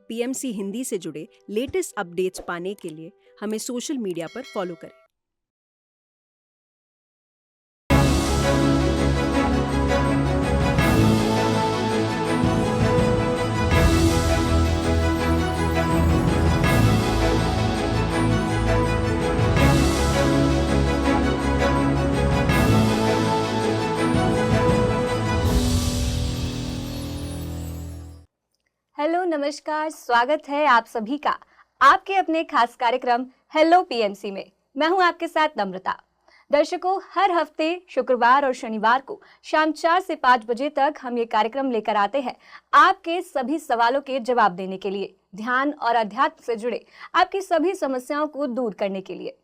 PMC Hindi से जुड़े latest updates पाने के लिए हमें सोशल मीडिया पर फॉलो करें। हेलो, नमस्कार, स्वागत है आप सभी का आपके अपने खास कार्यक्रम हेलो पीएमसी में। मैं हूं आपके साथ नम्रता। दर्शकों, हर हफ्ते शुक्रवार और शनिवार को शाम 4 से 5 बजे तक हम ये कार्यक्रम लेकर आते हैं आपके सभी सवालों के जवाब देने के लिए, ध्यान और अध्यात्म से जुड़े आपकी सभी समस्याओं को दूर करने के लिए।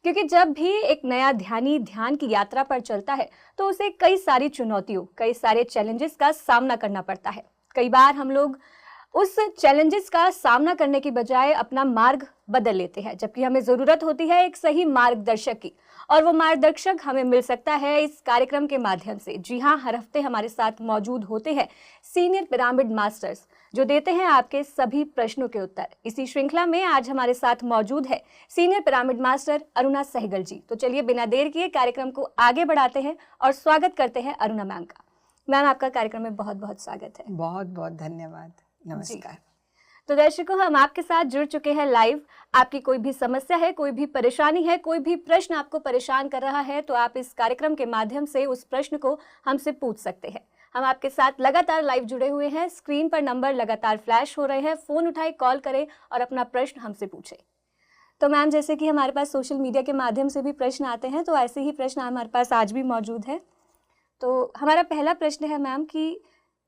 क्योंकि जब भी एक नया ध्यानी ध्यान की यात्रा पर चलता है तो उसे कई सारी चुनौतियों, कई सारे चैलेंजेस का सामना करना पड़ता है। कई बार हम लोग उस चैलेंजेस का सामना करने की बजाय अपना मार्ग बदल लेते हैं, जबकि हमें जरूरत होती है एक सही मार्गदर्शक की, और वो मार्गदर्शक हमें मिल सकता है इस कार्यक्रम के माध्यम से। जी हाँ, हर हफ्ते हमारे साथ मौजूद होते हैं सीनियर पिरामिड मास्टर्स, जो देते हैं आपके सभी प्रश्नों के उत्तर। इसी श्रृंखला में आज हमारे साथ मौजूद है senior pyramid master Aruna Sehgal ji. तो चलिए बिना देर किए कार्यक्रम को आगे बढ़ाते हैं और स्वागत करते हैं अरुणा मैम का। मैम, आपका कार्यक्रम में बहुत बहुत स्वागत है। बहुत बहुत धन्यवाद। नमस्कार। तो दर्शकों, हम आपके साथ जुड़ चुके हैं लाइव। आपकी कोई भी समस्या है, कोई भी परेशानी है, कोई भी प्रश्न आपको परेशान कर रहा है, तो आप इस कार्यक्रम के माध्यम से उस प्रश्न को हमसे पूछ सकते हैं। हम आपके साथ लगातार लाइव जुड़े हुए हैं। स्क्रीन पर नंबर लगातार फ्लैश हो रहे हैं। फोन उठाएं, कॉल करें और अपना प्रश्न हमसे पूछें। तो मैम, जैसे कि हमारे पास सोशल मीडिया के माध्यम से भी प्रश्न आते हैं, तो ऐसे ही प्रश्न हमारे पास आज भी मौजूद है। तो हमारा पहला प्रश्न है मैम कि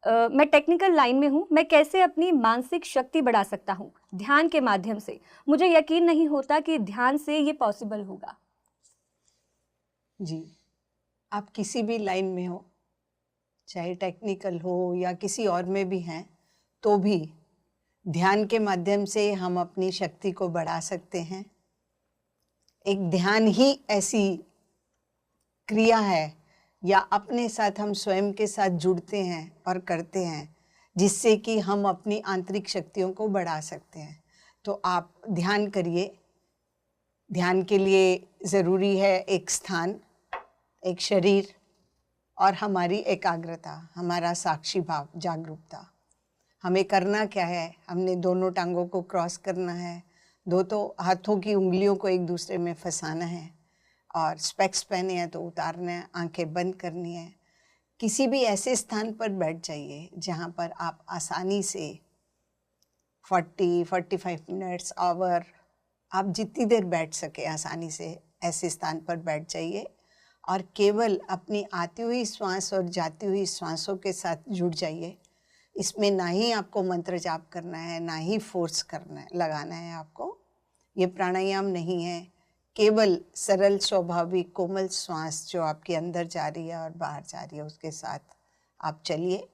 मैं टेक्निकल लाइन में हूँ, मैं कैसे अपनी मानसिक शक्ति बढ़ा सकता हूँ ध्यान के माध्यम से? मुझे यकीन नहीं होता कि ध्यान से ये पॉसिबल होगा। जी, आप किसी भी लाइन में हो, चाहे टेक्निकल हो या किसी और में भी हैं, तो भी ध्यान के माध्यम से हम अपनी शक्ति को बढ़ा सकते हैं। एक ध्यान ही ऐसी क्रिया है या अपने साथ हम स्वयं के साथ जुड़ते हैं और करते हैं, जिससे कि हम अपनी आंतरिक शक्तियों को बढ़ा सकते हैं। तो आप ध्यान करिए। ध्यान के लिए ज़रूरी है एक स्थान, एक शरीर और हमारी एकाग्रता, हमारा साक्षी भाव, जागरूकता। हमें करना क्या है? हमने दोनों टांगों को क्रॉस करना है, दोनों हाथों की उंगलियों को एक दूसरे में फंसाना है, और स्पेक्स पहने हैं तो उतारना है, आंखें बंद करनी है। किसी भी ऐसे स्थान पर बैठ जाइए जहाँ पर आप आसानी से 40-45 मिनट्स, आवर, आप जितनी देर बैठ सके आसानी से ऐसे स्थान पर बैठ जाइए और केवल अपनी आती हुई श्वास और जाती हुई श्वासों के साथ जुड़ जाइए। इसमें ना ही आपको मंत्र जाप करना है, ना ही फोर्स करना है, लगाना है आपको। ये प्राणायाम नहीं है, केवल सरल, स्वाभाविक, कोमल श्वास जो आपके अंदर जा रही है और बाहर जा रही है, उसके साथ आप चलिए।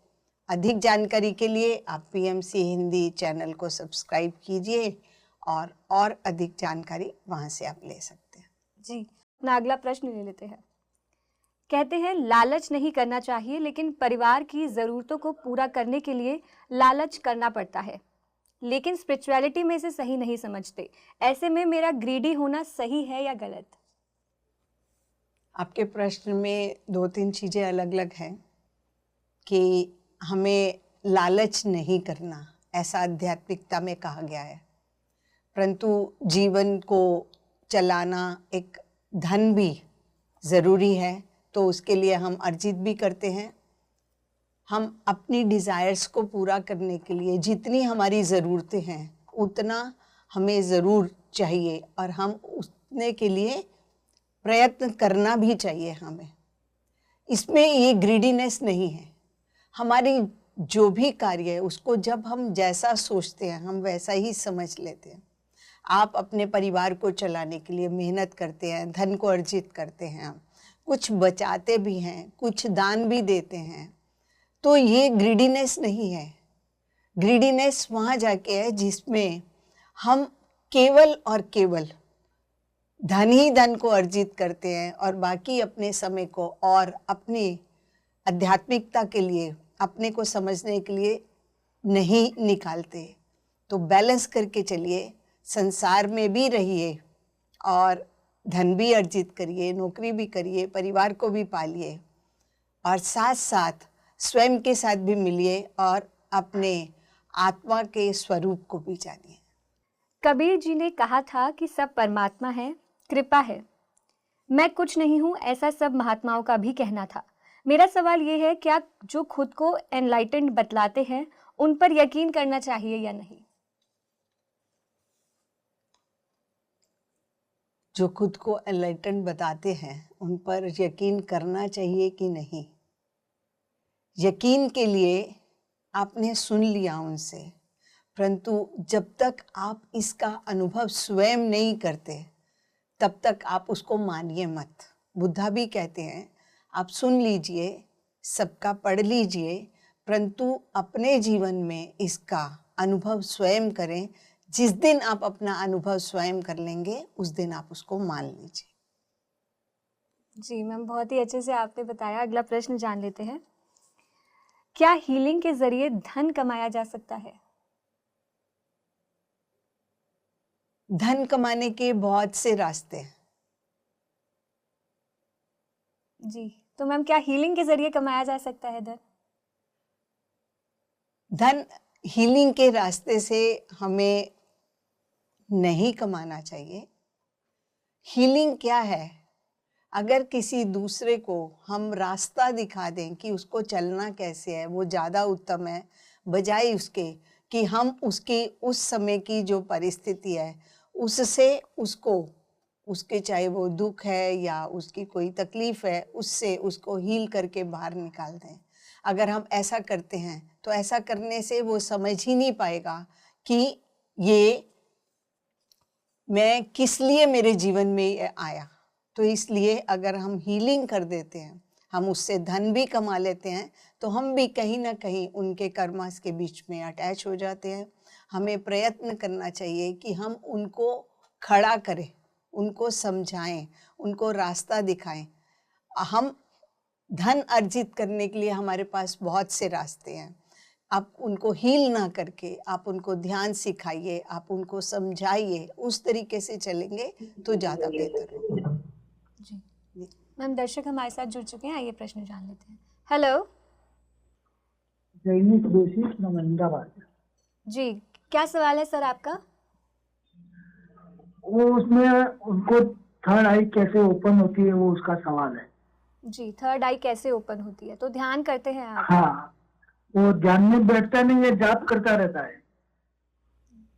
अधिक जानकारी के लिए आप पीएमसी हिंदी चैनल को सब्सक्राइब कीजिए और अधिक जानकारी वहाँ से आप ले सकते हैं। जी, अपना अगला प्रश्न ले लेते हैं। कहते हैं लालच नहीं करना चाहिए, लेकिन परिवार की ज़रूरतों को पूरा करने के लिए लालच करना पड़ता है, लेकिन स्पिरिचुअलिटी में इसे सही नहीं समझते। ऐसे में मेरा ग्रीडी होना सही है या गलत? आपके प्रश्न में 2-3 चीज़ें अलग अलग हैं कि हमें लालच नहीं करना, ऐसा आध्यात्मिकता में कहा गया है। परंतु जीवन को चलाना, एक धन भी ज़रूरी है, तो उसके लिए हम अर्जित भी करते हैं। हम अपनी डिज़ायर्स को पूरा करने के लिए जितनी हमारी ज़रूरतें हैं उतना हमें ज़रूर चाहिए, और हम उतने के लिए प्रयत्न करना भी चाहिए हमें। इसमें ये ग्रीडीनेस नहीं है। हमारी जो भी कार्य है उसको जब हम जैसा सोचते हैं हम वैसा ही समझ लेते हैं। आप अपने परिवार को चलाने के लिए मेहनत करते हैं, धन को अर्जित करते हैं, कुछ बचाते भी हैं, कुछ दान भी देते हैं, तो ये ग्रीडीनेस नहीं है। ग्रीडीनेस वहाँ जाके है जिसमें हम केवल और केवल धन ही धन को अर्जित करते हैं और बाकी अपने समय को और अपनी आध्यात्मिकता के लिए, अपने को समझने के लिए नहीं निकालते। तो बैलेंस करके चलिए, संसार में भी रहिए और धन भी अर्जित करिए, नौकरी भी करिए, परिवार को भी पालिए और साथ साथ स्वयं के साथ भी मिलिए और अपने आत्मा के स्वरूप को भी जानिए। कबीर जी ने कहा था कि सब परमात्मा है, कृपा है। मैं कुछ नहीं हूँ, ऐसा सब महात्माओं का भी कहना था। मेरा सवाल ये है, क्या जो खुद को एनलाइटेंड बतलाते हैं उन पर यकीन करना चाहिए या नहीं? जो खुद को एनलाइटेंड बताते हैं उन पर यकीन करना चाहिए कि नहीं? यकीन के लिए आपने सुन लिया उनसे, परंतु जब तक आप इसका अनुभव स्वयं नहीं करते तब तक आप उसको मानिए मत। बुद्धा भी कहते हैं आप सुन लीजिए, सबका पढ़ लीजिए, परंतु अपने जीवन में इसका अनुभव स्वयं करें। जिस दिन आप अपना अनुभव स्वयं कर लेंगे उस दिन आप उसको मान लीजिए। जी मैम, बहुत ही अच्छे से आपने बताया। अगला प्रश्न जान लेते हैं। क्या हीलिंग के जरिए धन कमाया जा सकता है? धन कमाने के बहुत से रास्ते हैं। जी, तो मैम क्या हीलिंग के जरिए कमाया जा सकता है धन? धन हीलिंग के रास्ते से हमें नहीं कमाना चाहिए। हीलिंग क्या है? अगर किसी दूसरे को हम रास्ता दिखा दें कि उसको चलना कैसे है, वो ज़्यादा उत्तम है, बजाय उसके कि हम उसकी उस समय की जो परिस्थिति है उससे उसको, उसके चाहे वो दुख है या उसकी कोई तकलीफ़ है, उससे उसको हील करके बाहर निकाल दें। अगर हम ऐसा करते हैं तो ऐसा करने से वो समझ ही नहीं पाएगा कि ये मैं किस लिए मेरे जीवन में आया। तो इसलिए अगर हम हीलिंग कर देते हैं, हम उससे धन भी कमा लेते हैं, तो हम भी कहीं ना कहीं उनके कर्मास के बीच में अटैच हो जाते हैं। हमें प्रयत्न करना चाहिए कि हम उनको खड़ा करें, उनको समझाएं, उनको रास्ता दिखाएं। हम धन अर्जित करने के लिए हमारे पास बहुत से रास्ते हैं। आप उनको हील ना करके आप उनको ध्यान सिखाइए, आप उनको समझाइए, उस तरीके से चलेंगे तो ज़्यादा बेहतर होगा। जी मैम, दर्शक हमारे साथ जुड़ चुके हैं, आइए प्रश्न जान लेते हैं। Hello Jainik Joshi from Ahmedabad. जी, क्या सवाल है सर आपका? वो उसमें उनको थर्ड आई कैसे ओपन होती है, वो उसका सवाल है। जी, थर्ड आई कैसे ओपन होती है? तो ध्यान करते हैं आप? हाँ, वो ध्यान में बैठता नहीं है, जाप करता रहता है।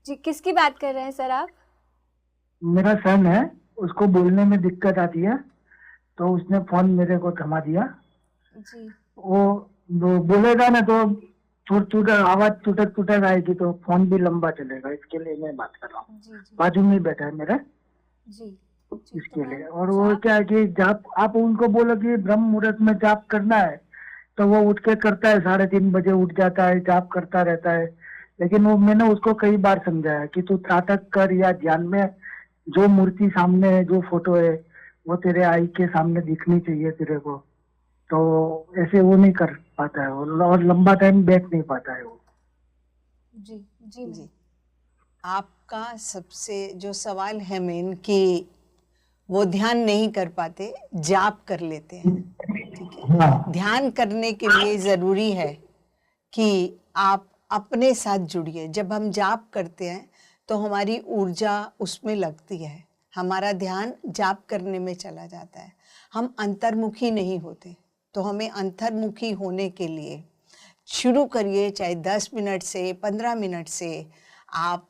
जी, किसकी बात कर रहे हैं सर आप? मेरा सन है, उसको बोलने में दिक्कत आती है, तो उसने फोन मेरे को थमा दिया। जी वो बोलेगा ना तो आवाज टूटक आएगी, तो फोन भी लंबा चलेगा। इसके लिए मैं बात कर रहा हूँ। जी जी बाजू में ही बैठा है मेरे, जी इसके लिए। और वो क्या है कि जाप आप उनको बोलो कि ब्रह्म मुहूर्त में जाप करना है, तो वो उठ के करता है, 3:30 बजे उठ जाता है, जाप करता रहता है। लेकिन वो मैंने उसको कई बार समझाया कि तू त्राटक कर, या ध्यान में जो मूर्ति सामने है, जो फोटो है, वो तेरे आई के सामने दिखनी चाहिए तेरे को। तो ऐसे वो नहीं कर पाता है और लंबा टाइम बैठ नहीं पाता है वो। जी जी जी, आपका सबसे जो सवाल है मेन कि वो ध्यान नहीं कर पाते, जाप कर लेते हैं। ठीक है, हाँ, ध्यान करने के लिए ज़रूरी है कि आप अपने साथ जुड़िए। जब हम जाप करते हैं तो हमारी ऊर्जा उसमें लगती है, हमारा ध्यान जाप करने में चला जाता है, हम अंतर्मुखी नहीं होते। तो हमें अंतर्मुखी होने के लिए शुरू करिए, चाहे 10 मिनट से 15 मिनट से। आप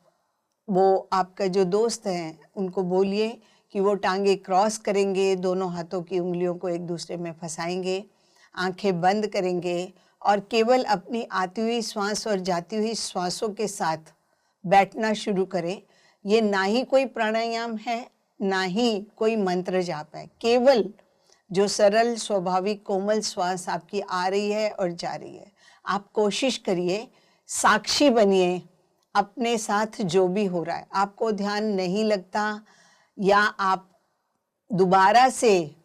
वो आपका जो दोस्त हैं उनको बोलिए कि वो टांगे क्रॉस करेंगे, दोनों हाथों की उंगलियों को एक दूसरे में फंसाएंगे, आंखें बंद करेंगे और केवल अपनी आती हुई श्वास और जाती हुई श्वासों के साथ बैठना शुरू करें। ये ना ही कोई प्राणायाम है, ना ही कोई मंत्र जाप है, केवल जो सरल स्वाभाविक कोमल श्वास आपकी आ रही है और जा रही है। आप कोशिश करिए, साक्षी बनिए अपने साथ जो भी हो रहा है। आपको ध्यान नहीं लगता या आप दोबारा से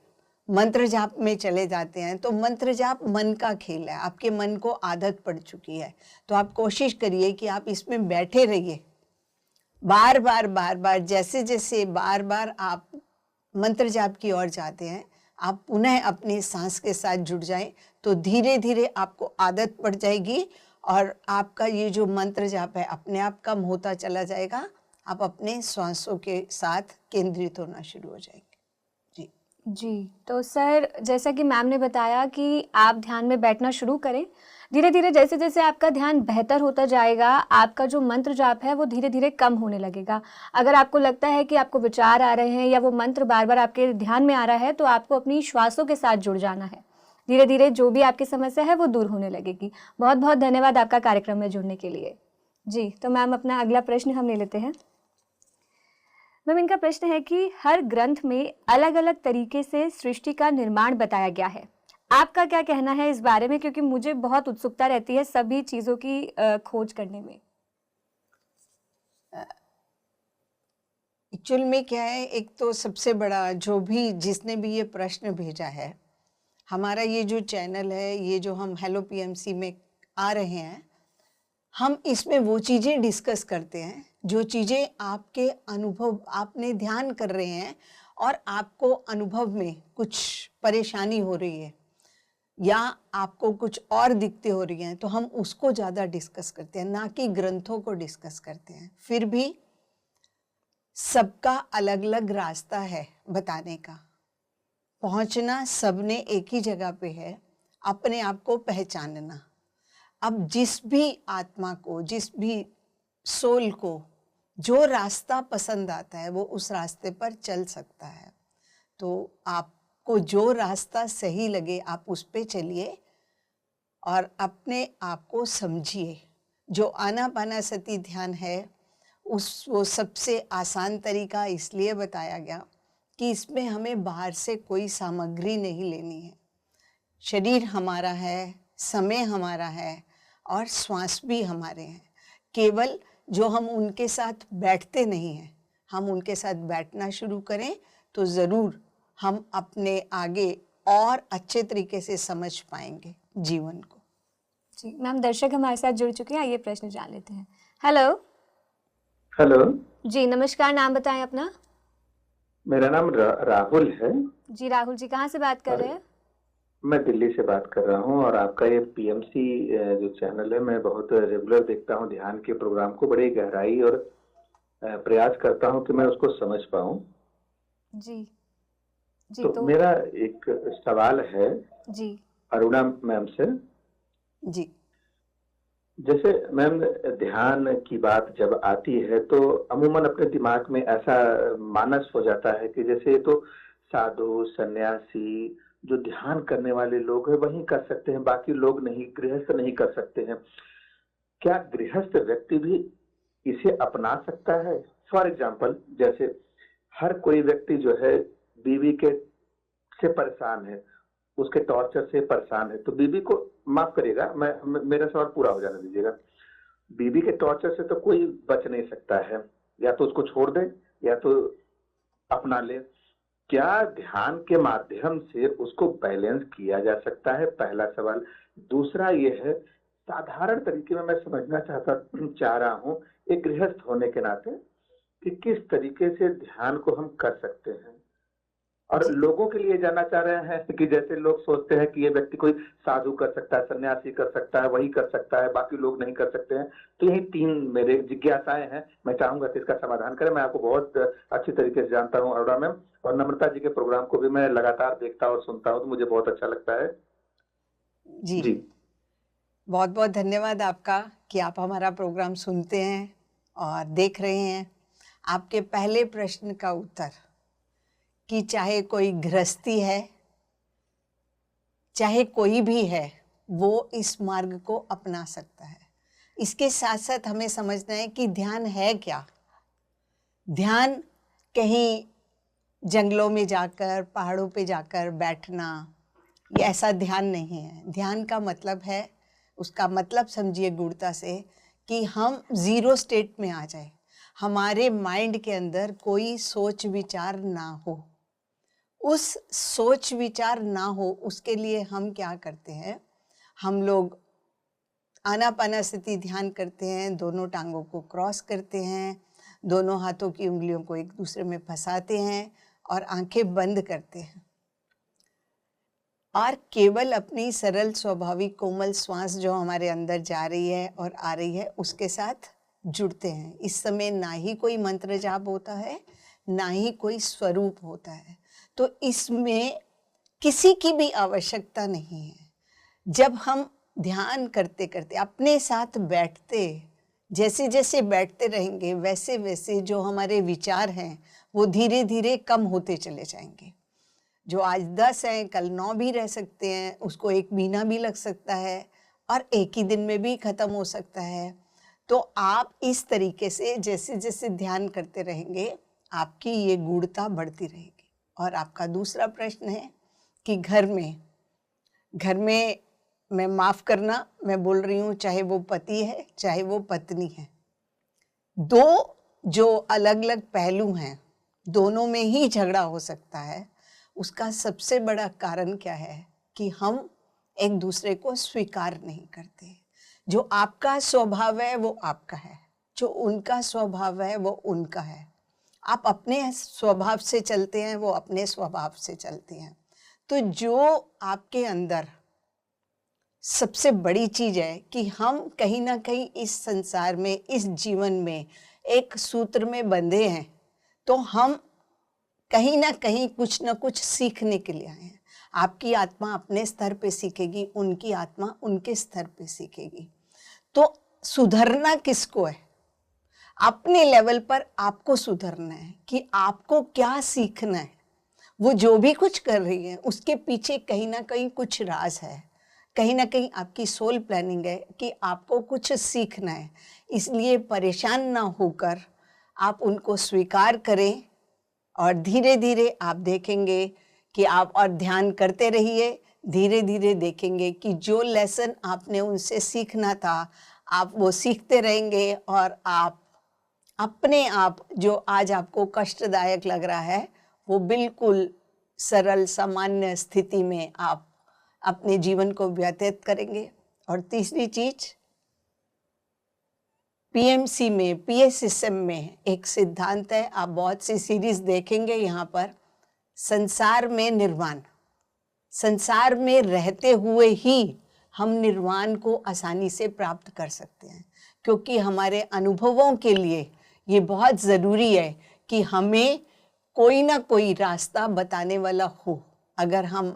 मंत्र जाप में चले जाते हैं, तो मंत्र जाप मन का खेल है, आपके मन को आदत पड़ चुकी है। तो आप कोशिश करिए कि आप इसमें बैठे रहिए बार बार जैसे जैसे बार बार आप मंत्र जाप की ओर जाते हैं, आप पुनः अपनी सांस के साथ जुड़ जाएं, तो धीरे धीरे आपको आदत पड़ जाएगी और आपका ये जो मंत्र जाप है अपने आप कम होता चला जाएगा। आप अपने श्वासों के साथ केंद्रित होना शुरू हो जाएंगे। जी जी, तो सर जैसा कि मैम ने बताया कि आप ध्यान में बैठना शुरू करें। धीरे धीरे जैसे जैसे आपका ध्यान बेहतर होता जाएगा, आपका जो मंत्र जाप है वो धीरे धीरे कम होने लगेगा। अगर आपको लगता है कि आपको विचार आ रहे हैं या वो मंत्र बार बार आपके ध्यान में आ रहा है, तो आपको अपनी श्वासों के साथ जुड़ जाना है। धीरे धीरे जो भी आपकी समस्या है वो दूर होने लगेगी। बहुत बहुत धन्यवाद आपका कार्यक्रम में जुड़ने के लिए। जी, तो मैम अपना अगला प्रश्न हम ले लेते हैं। मैम, इनका प्रश्न है कि हर ग्रंथ में अलग अलग तरीके से सृष्टि का निर्माण बताया गया है। आपका क्या कहना है इस बारे में, क्योंकि मुझे बहुत उत्सुकता रहती है सभी चीज़ों की खोज करने में। एक्चुअल में क्या है, एक तो सबसे बड़ा जो भी जिसने भी ये प्रश्न भेजा है, हमारा ये जो चैनल है, ये जो हम हेलो पीएमसी में आ रहे हैं, हम इसमें वो चीज़ें डिस्कस करते हैं जो चीज़ें आपके अनुभव आपने ध्यान कर रहे हैं और आपको अनुभव में कुछ परेशानी हो रही है या आपको कुछ और दिक्कतें हो रही हैं, तो हम उसको ज़्यादा डिस्कस करते हैं, ना कि ग्रंथों को डिस्कस करते हैं। फिर भी सबका अलग अलग रास्ता है बताने का, पहुंचना सबने एक ही जगह पे है, अपने आप को पहचानना। अब जिस भी आत्मा को, जिस भी सोल को जो रास्ता पसंद आता है वो उस रास्ते पर चल सकता है। तो आपको जो रास्ता सही लगे आप उस पे चलिए और अपने आप को समझिए। जो आनापानासती ध्यान है वो सबसे आसान तरीका इसलिए बताया गया कि इसमें हमें बाहर से कोई सामग्री नहीं लेनी है। शरीर हमारा है, समय हमारा है और श्वास भी हमारे हैं। केवल जो हम उनके साथ बैठते नहीं हैं, हम उनके साथ बैठना शुरू करें तो ज़रूर हम अपने आगे और अच्छे तरीके से समझ पाएंगे जीवन को। जी मैम, दर्शक हमारे साथ जुड़ चुके हैं, आइए प्रश्न जान लेते हैं। हेलो। हेलो, जी नमस्कार, नाम बताएं अपना। मेरा नाम राहुल है। जी राहुल जी, कहाँ से बात कर रहे हैं? मैं दिल्ली से बात कर रहा हूँ और आपका ये पीएमसी जो चैनल है, मैं बहुत रेगुलर देखता हूँ। ध्यान के प्रोग्राम को बड़ी गहराई और प्रयास करता हूँ कि मैं उसको समझ पाऊँ। जी जी, तो मेरा एक सवाल है जी अरुणा मैम से। जी जैसे मैम, ध्यान की बात जब आती है तो अमूमन अपने दिमाग में ऐसा मानस हो जाता है कि जैसे तो साधु सन्यासी जो ध्यान करने वाले लोग हैं वही कर सकते हैं, बाकी लोग नहीं, गृहस्थ नहीं कर सकते हैं। क्या गृहस्थ व्यक्ति भी इसे अपना सकता है? फॉर एग्जाम्पल, जैसे हर कोई व्यक्ति जो है बीवी के से परेशान है, उसके टॉर्चर से परेशान है, तो बीवी को, माफ करिएगा, मेरा सवाल पूरा हो जाने दीजिएगा। बीवी के टॉर्चर से तो कोई बच नहीं सकता है, या तो उसको छोड़ दे या तो अपना ले। क्या ध्यान के माध्यम से उसको बैलेंस किया जा सकता है? पहला सवाल। दूसरा ये है, साधारण तरीके में मैं समझना चाह रहा हूँ एक गृहस्थ होने के नाते कि किस तरीके से ध्यान को हम कर सकते हैं। और लोगों के लिए जानना चाह रहे हैं कि जैसे लोग सोचते हैं कि ये व्यक्ति कोई साधु कर सकता है, सन्यासी कर सकता है, वही कर सकता है, बाकी लोग नहीं कर सकते हैं। तो यही तीन मेरे जिज्ञासाएं हैं, मैं चाहूंगा कि इसका समाधान करें। मैं आपको बहुत अच्छी तरीके से जानता हूँ अरुणा मैम, और नम्रता जी के प्रोग्राम को भी मैं लगातार देखता और सुनता हूँ, तो मुझे बहुत अच्छा लगता है। जी बहुत बहुत धन्यवाद आपका कि आप हमारा प्रोग्राम सुनते हैं और देख रहे हैं। आपके पहले प्रश्न का उत्तर कि चाहे कोई गृहस्थी है, चाहे कोई भी है, वो इस मार्ग को अपना सकता है। इसके साथ साथ हमें समझना है कि ध्यान है क्या। ध्यान कहीं जंगलों में जाकर, पहाड़ों पे जाकर बैठना, ये ऐसा ध्यान नहीं है। ध्यान का मतलब है, उसका मतलब समझिए गूढ़ता से, कि हम ज़ीरो स्टेट में आ जाए, हमारे माइंड के अंदर कोई सोच विचार ना हो। उस सोच विचार ना हो उसके लिए हम क्या करते हैं, हम लोग आनापानासती ध्यान करते हैं, दोनों टांगों को क्रॉस करते हैं, दोनों हाथों की उंगलियों को एक दूसरे में फंसाते हैं और आंखें बंद करते हैं और केवल अपनी सरल स्वाभाविक कोमल श्वास जो हमारे अंदर जा रही है और आ रही है उसके साथ जुड़ते हैं। इस समय ना ही कोई मंत्र जाप होता है, ना ही कोई स्वरूप होता है, तो इसमें किसी की भी आवश्यकता नहीं है। जब हम ध्यान करते करते अपने साथ बैठते, जैसे जैसे बैठते रहेंगे वैसे वैसे जो हमारे विचार हैं वो धीरे धीरे कम होते चले जाएंगे। जो आज 10 हैं कल 9 भी रह सकते हैं, उसको 1 महीना भी लग सकता है और एक ही दिन में भी ख़त्म हो सकता है। तो आप इस तरीके से जैसे जैसे ध्यान करते रहेंगे आपकी ये गूढ़ता बढ़ती रहेगी। और आपका दूसरा प्रश्न है कि घर में मैं माफ़ करना, मैं बोल रही हूँ चाहे वो पति है चाहे वो पत्नी है, दो जो अलग अलग पहलू हैं दोनों में ही झगड़ा हो सकता है। उसका सबसे बड़ा कारण क्या है कि हम एक दूसरे को स्वीकार नहीं करते। जो आपका स्वभाव है वो आपका है, जो उनका स्वभाव है वो उनका है। आप अपने स्वभाव से चलते हैं, वो अपने स्वभाव से चलते हैं। तो जो आपके अंदर सबसे बड़ी चीज़ है कि हम कहीं ना कहीं इस संसार में, इस जीवन में एक सूत्र में बंधे हैं, तो हम कहीं ना कहीं कुछ ना कुछ सीखने के लिए आए हैं। आपकी आत्मा अपने स्तर पे सीखेगी, उनकी आत्मा उनके स्तर पे सीखेगी। तो सुधरना किसको है? अपने लेवल पर आपको सुधरना है कि आपको क्या सीखना है। वो जो भी कुछ कर रही है उसके पीछे कहीं ना कहीं कुछ राज है, कहीं ना कहीं आपकी सोल प्लानिंग है कि आपको कुछ सीखना है। इसलिए परेशान ना होकर आप उनको स्वीकार करें और धीरे धीरे आप देखेंगे कि आप और ध्यान करते रहिए। धीरे धीरे देखेंगे कि जो लेसन आपने उनसे सीखना था आप वो सीखते रहेंगे और आप अपने आप जो आज आपको कष्टदायक लग रहा है वो बिल्कुल सरल सामान्य स्थिति में आप अपने जीवन को व्यतीत करेंगे। और तीसरी चीज, पीएमसी में, पीएसएसएम में एक सिद्धांत है, आप बहुत सी सीरीज देखेंगे यहाँ पर, संसार में निर्वाण। संसार में रहते हुए ही हम निर्वाण को आसानी से प्राप्त कर सकते हैं, क्योंकि हमारे अनुभवों के लिए ये बहुत ज़रूरी है कि हमें कोई ना कोई रास्ता बताने वाला हो। अगर हम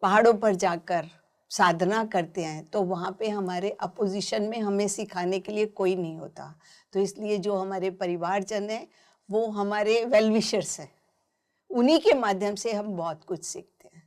पहाड़ों पर जाकर साधना करते हैं तो वहाँ पे हमारे अपोजिशन में हमें सिखाने के लिए कोई नहीं होता। तो इसलिए जो हमारे परिवारजन हैं वो हमारे वेल विशर्स हैं, उन्हीं के माध्यम से हम बहुत कुछ सीखते हैं।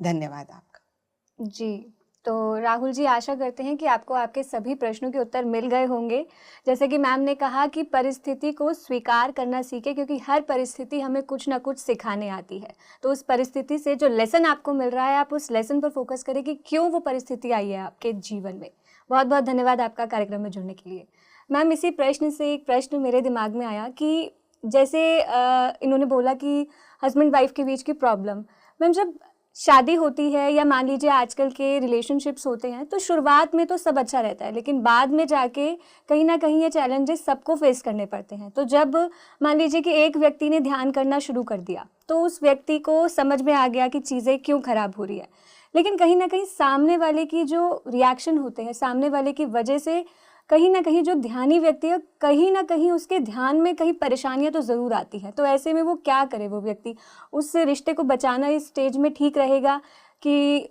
धन्यवाद आपका। जी, तो राहुल जी, आशा करते हैं कि आपको आपके सभी प्रश्नों के उत्तर मिल गए होंगे। जैसे कि मैम ने कहा कि परिस्थिति को स्वीकार करना सीखें, क्योंकि हर परिस्थिति हमें कुछ ना कुछ सिखाने आती है। तो उस परिस्थिति से जो लेसन आपको मिल रहा है आप उस लेसन पर फोकस करें कि क्यों वो परिस्थिति आई है आपके जीवन में। बहुत बहुत धन्यवाद आपका कार्यक्रम में जुड़ने के लिए। मैम, इसी प्रश्न से एक प्रश्न मेरे दिमाग में आया कि जैसे इन्होंने बोला कि हस्बैंड वाइफ के बीच की प्रॉब्लम। मैम, जब शादी होती है या मान लीजिए आजकल के रिलेशनशिप्स होते हैं तो शुरुआत में तो सब अच्छा रहता है, लेकिन बाद में जाके कहीं ना कहीं ये चैलेंजेस सबको फेस करने पड़ते हैं। तो जब मान लीजिए कि एक व्यक्ति ने ध्यान करना शुरू कर दिया तो उस व्यक्ति को समझ में आ गया कि चीज़ें क्यों ख़राब हो रही है, लेकिन कहीं ना कहीं सामने वाले की जो रिएक्शन होते हैं, सामने वाले की वजह से कहीं ना कहीं जो ध्यानी व्यक्ति है कहीं ना कहीं उसके ध्यान में कहीं परेशानियां तो ज़रूर आती हैं। तो ऐसे में वो क्या करे, वो व्यक्ति उस रिश्ते को बचाना इस स्टेज में ठीक रहेगा कि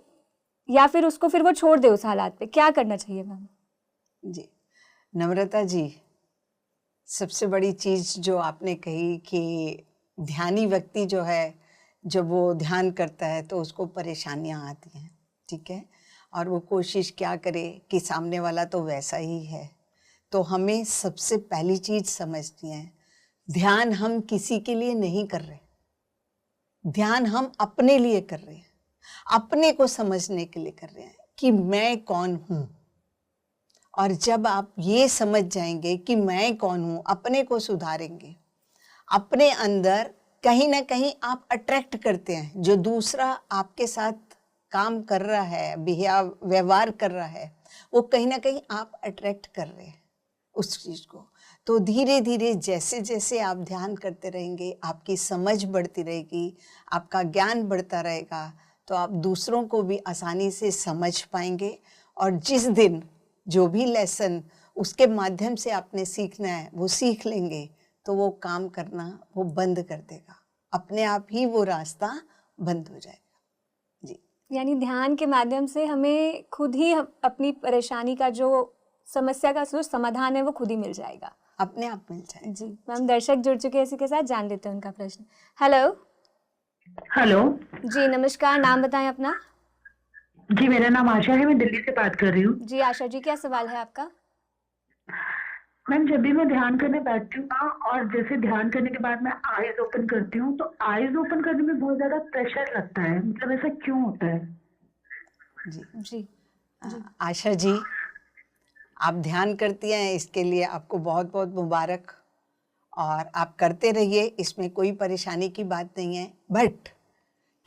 या फिर उसको फिर वो छोड़ दे उस हालात पे? क्या करना चाहिए मैम? जी नम्रता जी, सबसे बड़ी चीज़ जो आपने कही कि ध्यानी व्यक्ति जो है जब वो ध्यान करता है तो उसको परेशानियां आती हैं, ठीक है, और वो कोशिश क्या करे कि सामने वाला तो वैसा ही है। तो हमें सबसे पहली चीज़ समझनी है, ध्यान हम किसी के लिए नहीं कर रहे, ध्यान हम अपने लिए कर रहे हैं, अपने को समझने के लिए कर रहे हैं कि मैं कौन हूँ। और जब आप ये समझ जाएंगे कि मैं कौन हूँ, अपने को सुधारेंगे, अपने अंदर कहीं ना कहीं आप अट्रैक्ट करते हैं। जो दूसरा आपके साथ काम कर रहा है, व्यवहार कर रहा है, वो कहीं ना कहीं आप अट्रैक्ट कर रहे हैं उस चीज़ को। तो धीरे धीरे जैसे जैसे आप ध्यान करते रहेंगे, आपकी समझ बढ़ती रहेगी, आपका ज्ञान बढ़ता रहेगा, तो आप दूसरों को भी आसानी से समझ पाएंगे। और जिस दिन जो भी लेसन उसके माध्यम से आपने सीखना है वो सीख लेंगे, तो वो काम करना वो बंद कर देगा, अपने आप ही वो रास्ता बंद हो जाएगा। जी, यानी ध्यान के माध्यम से हमें खुद ही अपनी परेशानी का जो समस्या का जो समाधान है वो खुद ही मिल जाएगा, अपने आप मिल जाएगा। जी। मैम, दर्शक जुड़ चुके हैं, इसी के साथ जान लेते हैं उनका प्रश्न। हेलो। हेलो जी नमस्कार, नाम बताएं अपना। जी, मेरा नाम आशा है, मैं दिल्ली से बात कर रही हूँ। जी आशा जी, क्या सवाल है आपका? मैम, जब भी मैं ध्यान करने बैठती हूँ ना, और जैसे ध्यान करने के बाद मैं आईज ओपन करती हूँ, तो आईज ओपन करने में बहुत ज्यादा प्रेशर लगता है, मतलब ऐसा क्यों होता है? जी, जी आशा जी, आप ध्यान करती हैं, इसके लिए आपको बहुत बहुत मुबारक, और आप करते रहिए, इसमें कोई परेशानी की बात नहीं है। बट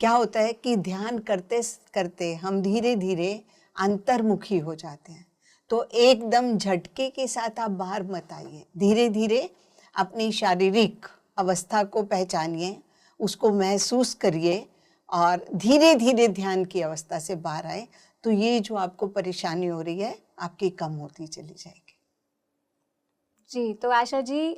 क्या होता है कि ध्यान करते करते हम धीरे धीरे अंतर्मुखी हो जाते हैं, तो एकदम झटके के साथ आप बाहर मत आइए। धीरे धीरे अपनी शारीरिक अवस्था को पहचानिए, उसको महसूस करिए, और धीरे धीरे ध्यान की अवस्था से बाहर आए, तो ये जो आपको परेशानी हो रही है आपकी कम होती चली जाएगी। जी, तो आशा जी,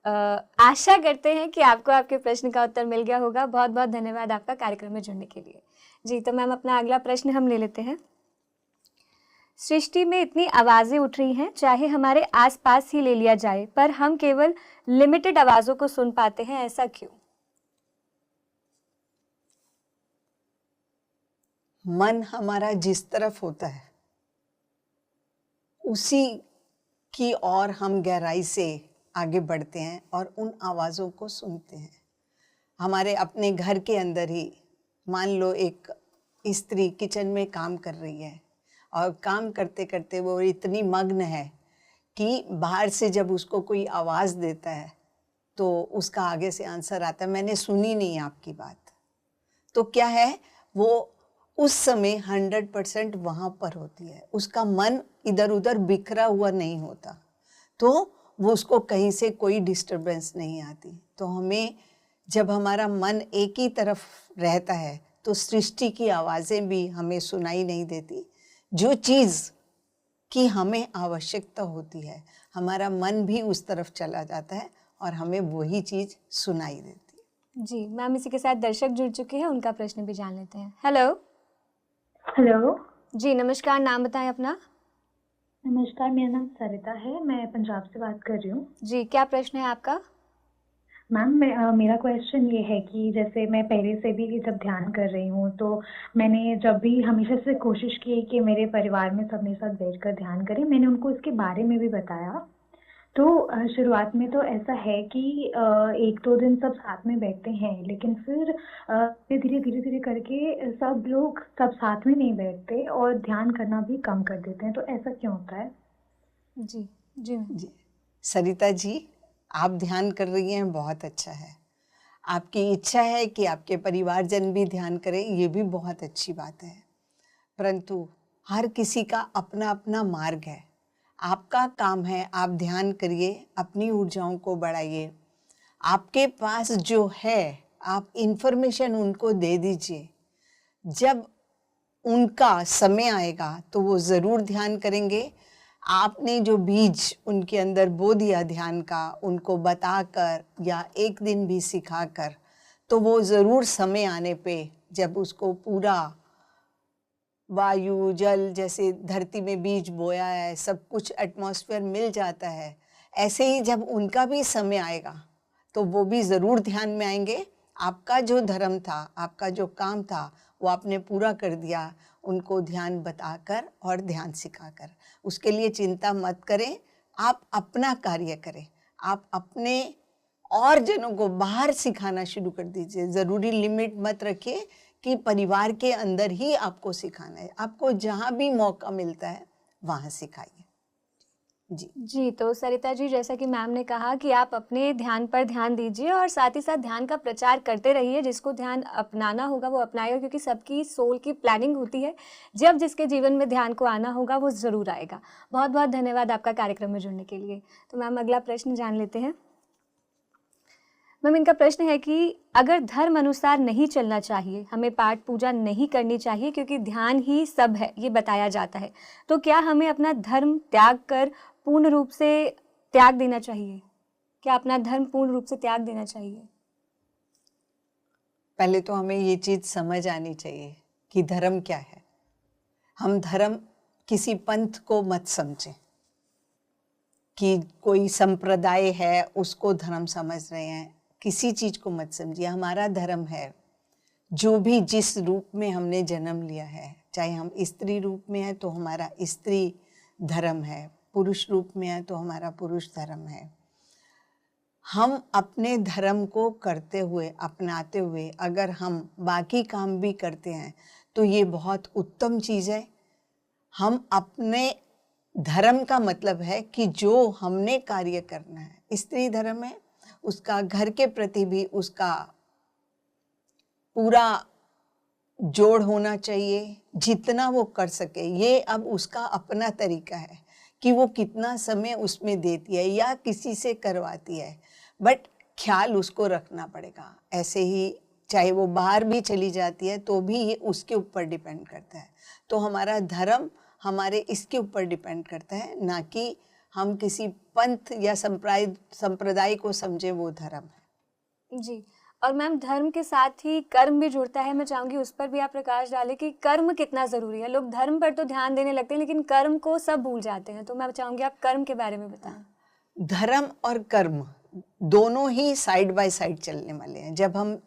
आशा करते हैं कि आपको आपके प्रश्न का उत्तर मिल गया होगा। बहुत बहुत धन्यवाद आपका कार्यक्रम में जुड़ने के लिए। जी, तो मैम अपना अगला प्रश्न हम ले लेते हैं। सृष्टि में इतनी आवाज़ें उठ रही हैं, चाहे हमारे आसपास ही ले लिया जाए, पर हम केवल लिमिटेड आवाज़ों को सुन पाते हैं, ऐसा क्यों? मन हमारा जिस तरफ होता है उसी की ओर हम गहराई से आगे बढ़ते हैं और उन आवाज़ों को सुनते हैं। हमारे अपने घर के अंदर ही मान लो एक स्त्री किचन में काम कर रही है, और काम करते करते वो इतनी मग्न है कि बाहर से जब उसको कोई आवाज़ देता है तो उसका आगे से आंसर आता है, मैंने सुनी नहीं आपकी बात। तो क्या है, वो उस समय 100% वहाँ पर होती है, उसका मन इधर उधर बिखरा हुआ नहीं होता, तो वो उसको कहीं से कोई डिस्टरबेंस नहीं आती। तो हमें जब हमारा मन एक ही तरफ रहता है तो सृष्टि की आवाज़ें भी हमें सुनाई नहीं देती। जो चीज़ की हमें आवश्यकता होती है, हमारा मन भी उस तरफ चला जाता है और हमें वही चीज़ सुनाई देती है। जी मैम, इसी के साथ दर्शक जुड़ चुके हैं, उनका प्रश्न भी जान लेते हैं। हेलो। हेलो जी नमस्कार, नाम बताएं अपना। नमस्कार, मेरा नाम सरिता है, मैं पंजाब से बात कर रही हूँ। जी, क्या प्रश्न है आपका? मैम, मेरा क्वेश्चन ये है कि जैसे मैं पहले से भी जब ध्यान कर रही हूँ, तो मैंने जब भी हमेशा से कोशिश की है कि मेरे परिवार में सब मेरे साथ बैठकर ध्यान करें। मैंने उनको इसके बारे में भी बताया। तो शुरुआत में तो ऐसा है कि 1-2 दिन सब साथ में बैठते हैं, लेकिन फिर धीरे-धीरे करके सब लोग सब साथ में नहीं बैठते और ध्यान करना भी कम कर देते हैं। तो ऐसा क्यों होता है? जी जी मैम। जी, सरिता जी, आप ध्यान कर रही हैं, बहुत अच्छा है। आपकी इच्छा है कि आपके परिवारजन भी ध्यान करें, ये भी बहुत अच्छी बात है। परंतु हर किसी का अपना अपना मार्ग है। आपका काम है, आप ध्यान करिए, अपनी ऊर्जाओं को बढ़ाइए। आपके पास जो है आप इन्फॉर्मेशन उनको दे दीजिए। जब उनका समय आएगा तो वो ज़रूर ध्यान करेंगे। आपने जो बीज उनके अंदर बो दिया ध्यान का, उनको बताकर या एक दिन भी सिखाकर, तो वो ज़रूर समय आने पे जब उसको पूरा वायु जल जैसे धरती में बीज बोया है, सब कुछ एटमॉस्फेयर मिल जाता है, ऐसे ही जब उनका भी समय आएगा तो वो भी ज़रूर ध्यान में आएंगे। आपका जो धर्म था, आपका जो काम था, वो आपने पूरा कर दिया, उनको ध्यान बताकर और ध्यान सिखाकर। उसके लिए चिंता मत करें, आप अपना कार्य करें। आप अपने और जनों को बाहर सिखाना शुरू कर दीजिए। ज़रूरी लिमिट मत रखिए कि परिवार के अंदर ही आपको सिखाना है। आपको जहाँ भी मौका मिलता है वहाँ सिखाइए। जी जी, तो सरिता जी, जैसा कि मैम ने कहा कि आप अपने ध्यान पर ध्यान दीजिए और साथ ही साथ ध्यान का प्रचार करते रहिए। जिसको ध्यान अपनाना होगा वो अपनाएगा, क्योंकि सबकी सोल की प्लानिंग होती है। जब जिसके जीवन में ध्यान को आना होगा वो ज़रूर आएगा। बहुत बहुत धन्यवाद आपका कार्यक्रम में जुड़ने के लिए। तो मैम, अगला प्रश्न जान लेते हैं। मैम, इनका प्रश्न है कि अगर धर्म अनुसार नहीं चलना चाहिए, हमें पाठ पूजा नहीं करनी चाहिए क्योंकि ध्यान ही सब है, ये बताया जाता है, तो क्या हमें अपना धर्म त्याग कर पूर्ण रूप से त्याग देना चाहिए? क्या अपना धर्म पूर्ण रूप से त्याग देना चाहिए? पहले तो हमें ये चीज़ समझ आनी चाहिए कि धर्म क्या है। हम धर्म किसी पंथ को मत समझें कि कोई संप्रदाय है उसको धर्म समझ रहे हैं, किसी चीज़ को मत समझिए। हमारा धर्म है जो भी जिस रूप में हमने जन्म लिया है, चाहे हम स्त्री रूप में हैं तो हमारा स्त्री धर्म है, पुरुष रूप में है तो हमारा पुरुष धर्म है। हम अपने धर्म को करते हुए, अपनाते हुए अगर हम बाकी काम भी करते हैं तो ये बहुत उत्तम चीज़ है। हम अपने धर्म का मतलब है कि जो हमने कार्य करना है, स्त्री धर्म है, उसका घर के प्रति भी उसका पूरा जोड़ होना चाहिए, जितना वो कर सके। ये अब उसका अपना तरीका है कि वो कितना समय उसमें देती है या किसी से करवाती है, बट ख्याल उसको रखना पड़ेगा। ऐसे ही चाहे वो बाहर भी चली जाती है तो भी ये उसके ऊपर डिपेंड करता है। तो हमारा धर्म हमारे इसके ऊपर डिपेंड करता है, ना कि हम किसी पंथ या संप्रदाय को समझे वो धर्म है। जी, और मैम, धर्म के साथ ही कर्म भी जुड़ता है। मैं चाहूँगी उस पर भी आप प्रकाश डालें कि कर्म कितना ज़रूरी है। लोग धर्म पर तो ध्यान देने लगते हैं लेकिन कर्म को सब भूल जाते हैं। तो मैं चाहूँगी आप कर्म के बारे में बताएं। धर्म और कर्म दोनों ही साइड बाय साइड चलने वाले हैं। जब हम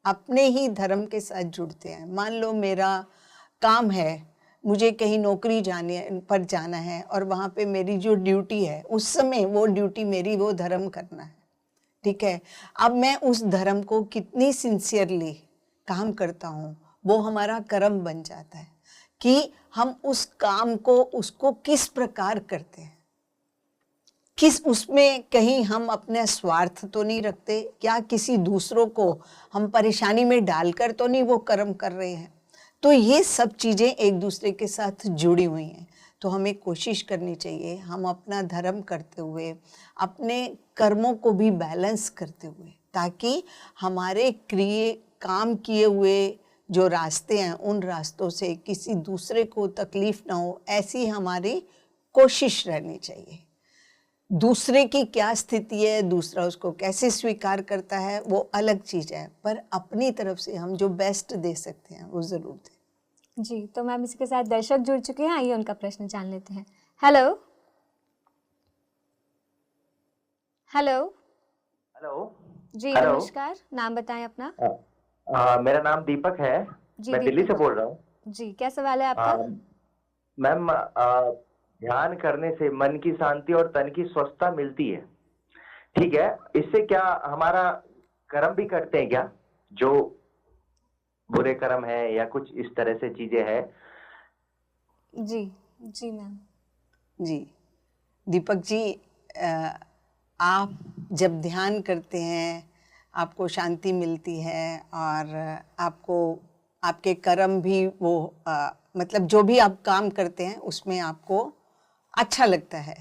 अपने ही धर्म के साथ जुड़ते हैं, मान लो मेरा काम है, मुझे कहीं नौकरी जाना है और वहाँ पे मेरी जो ड्यूटी है उस समय वो ड्यूटी मेरी वो धर्म करना है, ठीक है। अब मैं उस धर्म को कितनी सिंसियरली काम करता हूँ वो हमारा कर्म बन जाता है कि हम उस काम को उसको किस प्रकार करते हैं, किस उसमें कहीं हम अपने स्वार्थ तो नहीं रखते या किसी दूसरों को हम परेशानी में डालकर तो नहीं वो कर्म कर रहे हैं। तो ये सब चीज़ें एक दूसरे के साथ जुड़ी हुई हैं। तो हमें कोशिश करनी चाहिए हम अपना धर्म करते हुए अपने कर्मों को भी बैलेंस करते हुए, ताकि हमारे काम किए हुए जो रास्ते हैं उन रास्तों से किसी दूसरे को तकलीफ़ ना हो, ऐसी हमारी कोशिश रहनी चाहिए। दूसरे की क्या स्थिति है, दूसरा उसको कैसे स्वीकार करता है, वो अलग चीज़ है, पर अपनी तरफ से हम जो बेस्ट दे सकते हैं वो ज़रूर दें। जी, तो मैम, इसके साथ दर्शक जुड़ चुके हैं, आइए उनका प्रश्न जान लेते हैं। Hello hello hello. जी, हेलो। नमस्कार, नाम बताएं अपना। मेरा नाम दीपक है। जी, मैं दिल्ली से दीपक बोल रहा हूँ। जी, क्या सवाल है आपका? मैम, ध्यान करने से मन की शांति और तन की स्वस्थता मिलती है, ठीक है। इससे क्या हमारा कर्म भी करते हैं क्या, जो बुरे कर्म है या कुछ इस तरह से चीजें हैं? जी जी मैम। जी दीपक जी, आप जब ध्यान करते हैं आपको शांति मिलती है और आपको आपके कर्म भी वो मतलब जो भी आप काम करते हैं उसमें आपको अच्छा लगता है।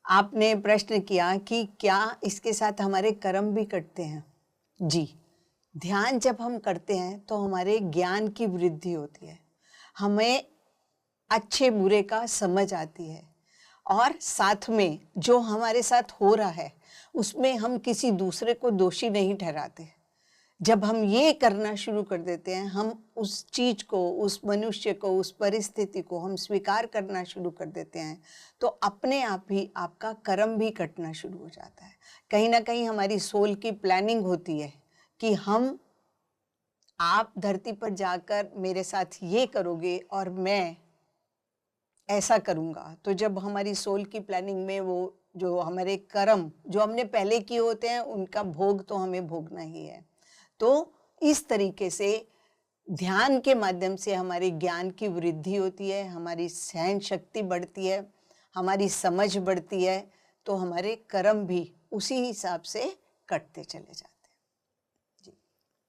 आपने प्रश्न किया कि क्या इसके साथ हमारे कर्म भी कटते हैं। जी, ध्यान जब हम करते हैं तो हमारे ज्ञान की वृद्धि होती है, हमें अच्छे बुरे का समझ आती है और साथ में जो हमारे साथ हो रहा है उसमें हम किसी दूसरे को दोषी नहीं ठहराते। जब हम ये करना शुरू कर देते हैं, हम उस चीज़ को, उस मनुष्य को, उस परिस्थिति को हम स्वीकार करना शुरू कर देते हैं, तो अपने आप ही आपका कर्म भी कटना शुरू हो जाता है। कहीं ना कहीं हमारी सोल की प्लानिंग होती है कि आप धरती पर जाकर मेरे साथ ये करोगे और मैं ऐसा करूँगा। तो जब हमारी सोल की प्लानिंग में वो जो हमारे कर्म जो हमने पहले किए होते हैं उनका भोग तो हमें भोगना ही है। तो इस तरीके से ध्यान के माध्यम से हमारे ज्ञान की वृद्धि होती है, हमारी सहन शक्ति बढ़ती है, हमारी समझ बढ़ती है, तो हमारे कर्म भी उसी हिसाब से कटते चले जाते हैं।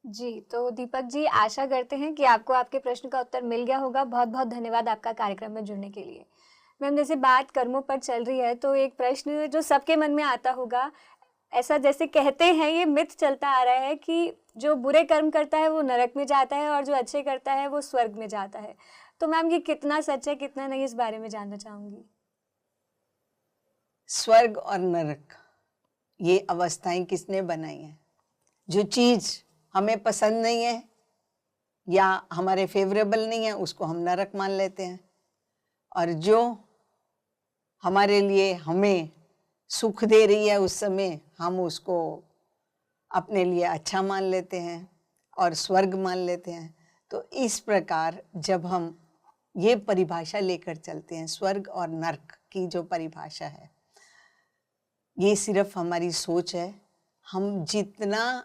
जी, तो दीपक जी, आशा करते हैं कि आपको आपके प्रश्न का उत्तर मिल गया होगा। बहुत-बहुत धन्यवाद आपका कार्यक्रम में जुड़ने के लिए। मैम, जैसे बात कर्मों पर चल रही है, तो एक प्रश्न जो सबके मन में आता होगा, ऐसा जैसे कहते हैं, ये मिथ चलता आ रहा है कि जो बुरे कर्म करता है वो नरक में जाता है और जो अच्छे करता है वो स्वर्ग में जाता है। तो मैम, ये कितना सच है, कितना नहीं, इस बारे में जानना चाहूँगी। स्वर्ग और नरक, ये अवस्थाएं किसने बनाई हैं? जो चीज हमें पसंद नहीं है या हमारे फेवरेबल नहीं है, उसको हम नरक मान लेते हैं, और जो हमारे लिए हमें सुख दे रही है उस समय, हम उसको अपने लिए अच्छा मान लेते हैं और स्वर्ग मान लेते हैं। तो इस प्रकार जब हम ये परिभाषा लेकर चलते हैं, स्वर्ग और नरक की जो परिभाषा है, ये सिर्फ हमारी सोच है। हम जितना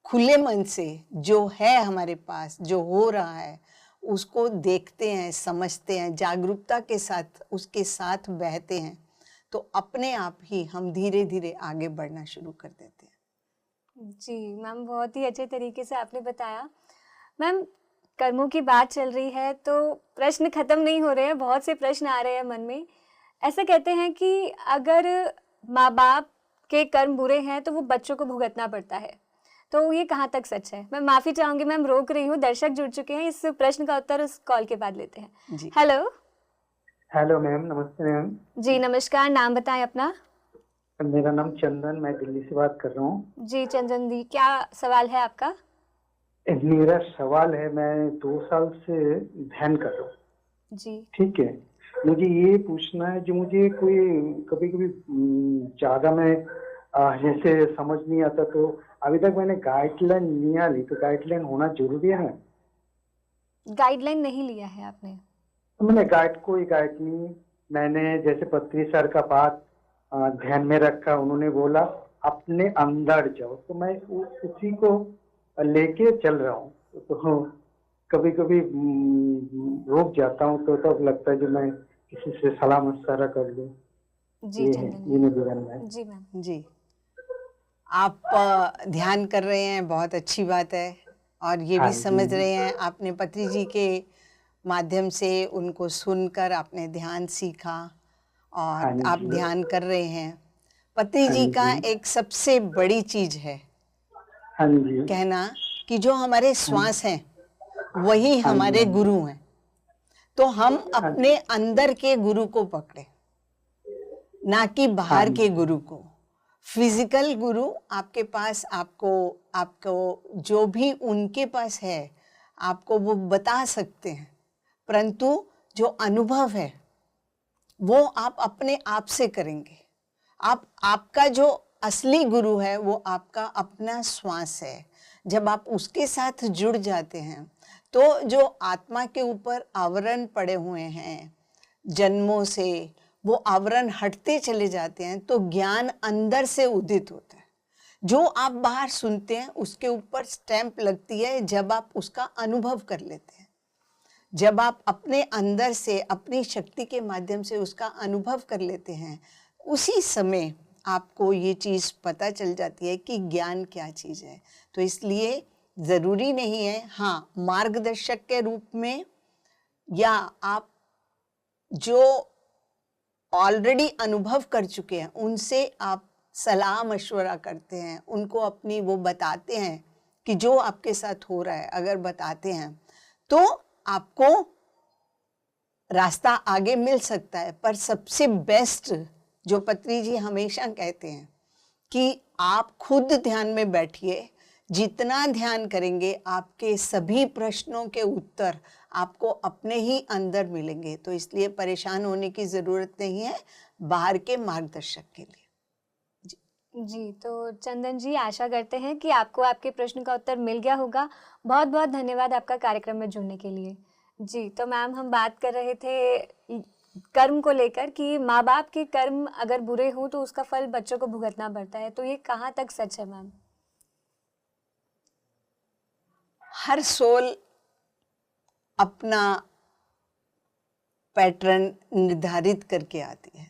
खुले मन से जो है हमारे पास, जो हो रहा है, उसको देखते हैं, समझते हैं, जागरूकता के साथ उसके साथ बहते हैं, तो अपने आप ही हम धीरे धीरे आगे बढ़ना शुरू कर देते हैं। जी मैम, बहुत ही अच्छे तरीके से आपने बताया। मैम, कर्मों की बात चल रही है तो प्रश्न खत्म नहीं हो रहे हैं, बहुत से प्रश्न आ रहे हैं मन में। ऐसा कहते हैं कि अगर माँ बाप के कर्म बुरे हैं तो वो बच्चों को भुगतना पड़ता है, तो ये कहाँ तक सच है? मैं माफ़ी चाहूँगी मैम, रोक रही हूँ, दर्शक जुड़ चुके हैं। इस प्रश्न का उत्तर उस कॉल के बाद लेते हैं। जी। हेलो। हेलो मैम, नमस्ते मैम। जी नमस्कार, नाम बताएं अपना। मेरा नाम चंदन, मैं दिल्ली से बात कर रहा हूँ। जी चंदन जी, क्या सवाल है आपका? मेरा सवाल है, मैं 2 साल से ध्यान कर रहा हूँ। जी। ठीक है, मुझे ये पूछना है, जो मुझे कोई कभी कभी ज्यादा मैं जैसे समझ नहीं आता, तो अभी तक मैंने गाइडलाइन नहीं ली, तो गाइडलाइन होना जरूरी है ना? गाइडलाइन नहीं लिया है आपने? तो मैंने कोई गाइड नहीं, मैंने जैसे पत्री सर का बात ध्यान में रखा, उन्होंने बोला अपने अंदर जाओ, तो मैं उसी को लेके चल रहा हूँ। तो कभी कभी रुक जाता हूँ, तो तब लगता है कि मैं किसी से सलाह मशवरा कर लूँ। जी ये चंदन ये मेरी जानना है। जी मैम। जी, आप ध्यान कर रहे हैं, बहुत अच्छी बात है, और ये हाँ भी जी। समझ रहे हैं आपने पत्री जी के माध्यम से उनको सुनकर आपने ध्यान सीखा हाँ और आप जी। ध्यान कर रहे हैं। पत्री हाँ जी का जी। एक सबसे बड़ी चीज है हाँ जी। कहना कि जो हमारे श्वास हैं वही हाँ हमारे जी। गुरु हैं, तो हम हाँ अपने अंदर के गुरु को पकड़े, ना कि हाँ बाहर के जी। गुरु को। फिजिकल गुरु आपके पास, आपको जो भी उनके पास है आपको वो बता सकते हैं, परंतु जो अनुभव है वो आप अपने आप से करेंगे। आपका जो असली गुरु है वो आपका अपना श्वास है। जब आप उसके साथ जुड़ जाते हैं तो जो आत्मा के ऊपर आवरण पड़े हुए हैं जन्मों से, वो आवरण हटते चले जाते हैं, तो ज्ञान अंदर से उदित होता है। जो आप बाहर सुनते हैं उसके ऊपर स्टैंप लगती है जब आप उसका अनुभव कर लेते हैं। जब आप अपने अंदर से अपनी शक्ति के माध्यम से उसका अनुभव कर लेते हैं, उसी समय आपको ये चीज़ पता चल जाती है कि ज्ञान क्या चीज़ है। तो इसलिए ज़रूरी नहीं है, हाँ, मार्गदर्शक के रूप में, या आप जो ऑलरेडी अनुभव कर चुके हैं उनसे आप सलाह मशवरा करते हैं, उनको अपनी वो बताते हैं कि जो आपके साथ हो रहा है, अगर बताते हैं तो आपको रास्ता आगे मिल सकता है। पर सबसे बेस्ट जो पत्री जी हमेशा कहते हैं कि आप खुद ध्यान में बैठिए, जितना ध्यान करेंगे आपके सभी प्रश्नों के उत्तर आपको अपने ही अंदर मिलेंगे। तो इसलिए परेशान होने की ज़रूरत नहीं है बाहर के मार्गदर्शक के लिए। जी, तो चंदन जी, आशा करते हैं कि आपको आपके प्रश्न का उत्तर मिल गया होगा। बहुत बहुत धन्यवाद आपका कार्यक्रम में जुड़ने के लिए। जी, तो मैम, हम बात कर रहे थे कर्म को लेकर कि माँ बाप के कर्म अगर बुरे हों तो उसका फल बच्चों को भुगतना पड़ता है, तो ये कहाँ तक सच है मैम? हर सोल अपना पैटर्न निर्धारित करके आती है।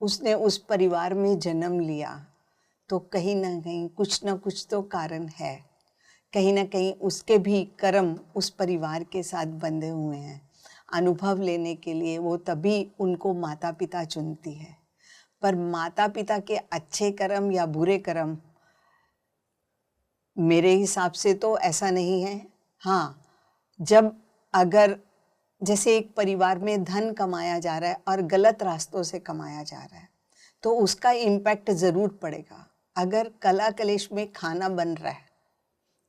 उसने उस परिवार में जन्म लिया तो कहीं ना कहीं कुछ ना कुछ तो कारण है, कहीं ना कहीं उसके भी कर्म उस परिवार के साथ बंधे हुए हैं। अनुभव लेने के लिए वो तभी उनको माता पिता चुनती है, पर माता पिता के अच्छे कर्म या बुरे कर्म मेरे हिसाब से तो ऐसा नहीं है। हाँ, जब अगर जैसे एक परिवार में धन कमाया जा रहा है और गलत रास्तों से कमाया जा रहा है तो उसका इम्पैक्ट ज़रूर पड़ेगा। अगर कला कलेश में खाना बन रहा है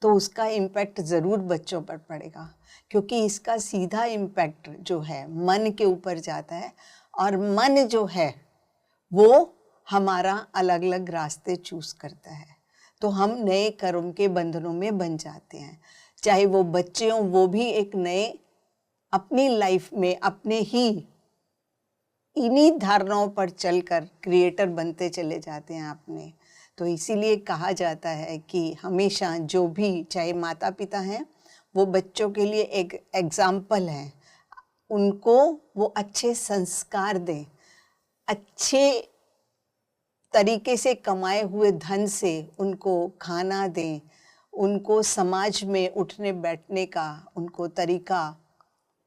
तो उसका इम्पैक्ट ज़रूर बच्चों पर पड़ेगा, क्योंकि इसका सीधा इम्पैक्ट जो है मन के ऊपर जाता है और मन जो है वो हमारा अलग अलग रास्ते चूज़ करता है, तो हम नए कर्म के बंधनों में बन जाते हैं। चाहे वो बच्चे हों, वो भी एक नए अपनी लाइफ में अपने ही इन्हीं धारणाओं पर चलकर क्रिएटर बनते चले जाते हैं अपने। तो इसीलिए कहा जाता है कि हमेशा जो भी, चाहे माता पिता हैं, वो बच्चों के लिए एक एग्जाम्पल हैं। उनको वो अच्छे संस्कार दें, अच्छे तरीके से कमाए हुए धन से उनको खाना दें, उनको समाज में उठने बैठने का उनको तरीका